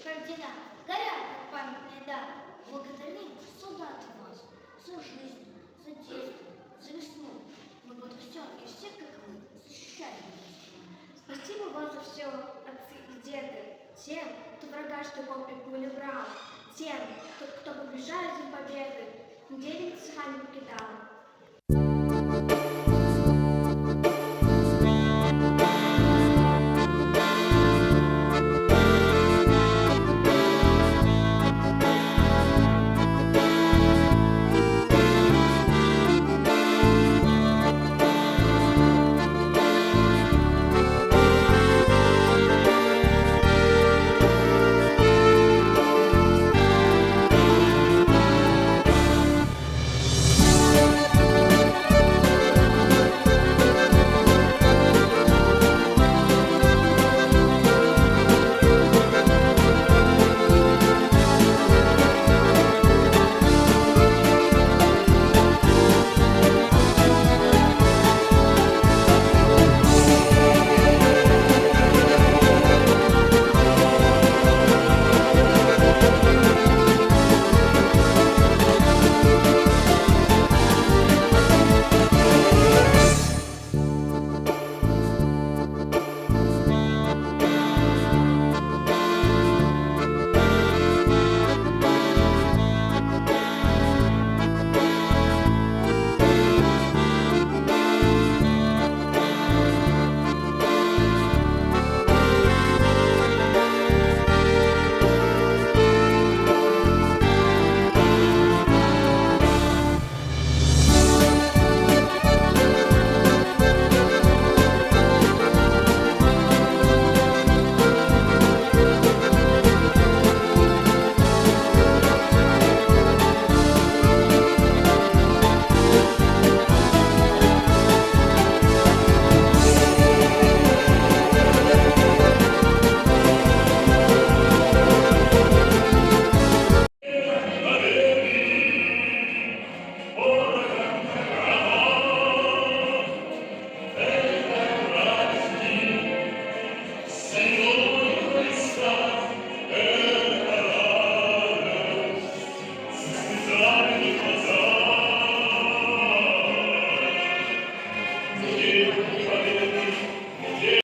как дела, горят, как памятные даты. Благодарим солдаты вас за жизнь, за детство, за весну. Мы подрастем и все, как вы, защищаем нас. Спасибо вам за все, отцы и деды, тем, кто врага штыком и пули брал, тем, кто побеждает за победы, неделю с вами покидал.